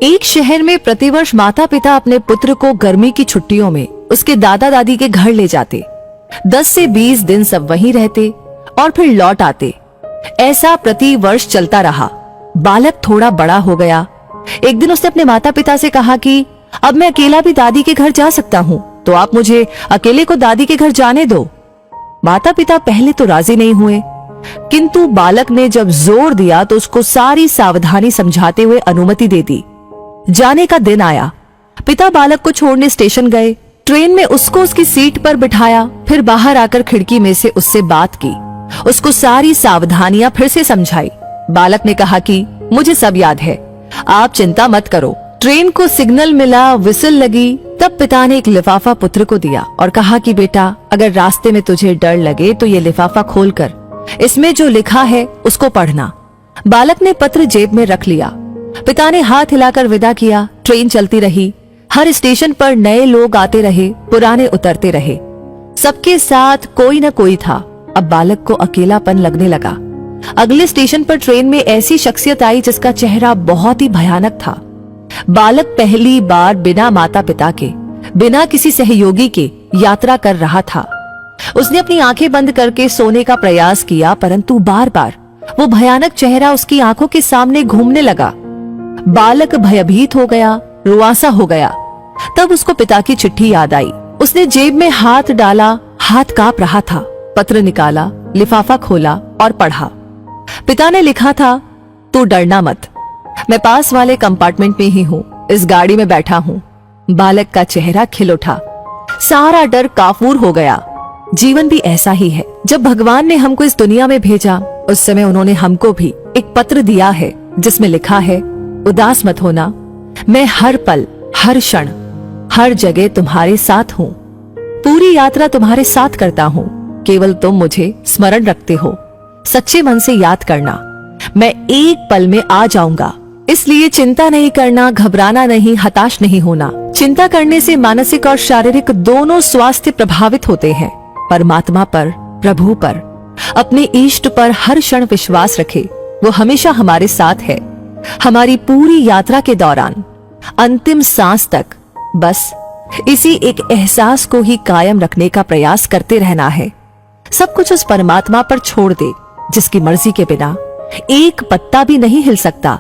एक शहर में प्रतिवर्ष माता पिता अपने पुत्र को गर्मी की छुट्टियों में उसके दादा दादी के घर ले जाते। 10 से 20 दिन सब वहीं रहते और फिर लौट आते। ऐसा प्रति वर्ष चलता रहा। बालक थोड़ा बड़ा हो गया। एक दिन उसने अपने माता पिता से कहा कि अब मैं अकेला भी दादी के घर जा सकता हूँ, तो आप मुझे अकेले को दादी के घर जाने दो। माता पिता पहले तो राजी नहीं हुए, किंतु बालक ने जब जोर दिया तो उसको सारी सावधानी समझाते हुए अनुमति दे दी। जाने का दिन आया। पिता बालक को छोड़ने स्टेशन गए। ट्रेन में उसको उसकी सीट पर बिठाया, फिर बाहर आकर खिड़की में से उससे बात की, उसको सारी सावधानियां फिर से समझाई। बालक ने कहा कि मुझे सब याद है, आप चिंता मत करो। ट्रेन को सिग्नल मिला, विसिल लगी, तब पिता ने एक लिफाफा पुत्र को दिया और कहा कि बेटा, अगर रास्ते में तुझे डर लगे तो ये लिफाफा खोलकर इसमें जो लिखा है उसको पढ़ना। बालक ने पत्र जेब में रख लिया। पिता ने हाथ हिलाकर विदा किया। ट्रेन चलती रही। हर स्टेशन पर नए लोग आते रहे, पुराने उतरते रहे। सबके साथ कोई न कोई था। अब बालक को अकेलापन लगने लगा। अगले स्टेशन पर ट्रेन में ऐसी शख्सियत आई जिसका चेहरा बहुत ही भयानक था। बालक पहली बार बिना माता पिता के, बिना किसी सहयोगी के यात्रा कर रहा था। उसने अपनी आंखें बंद करके सोने का प्रयास किया, परंतु बार बार वो भयानक चेहरा उसकी आंखों के सामने घूमने लगा। बालक भयभीत हो गया, रुआंसा हो गया। तब उसको पिता की चिट्ठी याद आई। उसने जेब में हाथ डाला, हाथ कांप रहा था। पत्र निकाला, लिफाफा खोला और पढ़ा। पिता ने लिखा था, तू डरना मत, मैं पास वाले कंपार्टमेंट में ही हूँ, इस गाड़ी में बैठा हूँ। बालक का चेहरा खिल उठा। सारा डर काफूर हो गया। जीवन भी ऐसा ही है। जब भगवान ने हमको इस दुनिया में भेजा, उस समय उन्होंने हमको भी एक पत्र दिया है जिसमें लिखा है, उदास मत होना, मैं हर पल, हर क्षण, हर जगह तुम्हारे साथ हूँ। पूरी यात्रा तुम्हारे साथ करता हूँ, केवल तुम मुझे स्मरण रखते हो। सच्चे मन से याद करना, मैं एक पल में आ जाऊंगा। इसलिए चिंता नहीं करना, घबराना नहीं, हताश नहीं होना। चिंता करने से मानसिक और शारीरिक दोनों स्वास्थ्य प्रभावित होते हैं। परमात्मा पर, प्रभु पर, अपने इष्ट पर हर क्षण विश्वास रखे। वो हमेशा हमारे साथ है, हमारी पूरी यात्रा के दौरान, अंतिम सांस तक। बस इसी एक एहसास को ही कायम रखने का प्रयास करते रहना है। सब कुछ उस परमात्मा पर छोड़ दे जिसकी मर्जी के बिना एक पत्ता भी नहीं हिल सकता।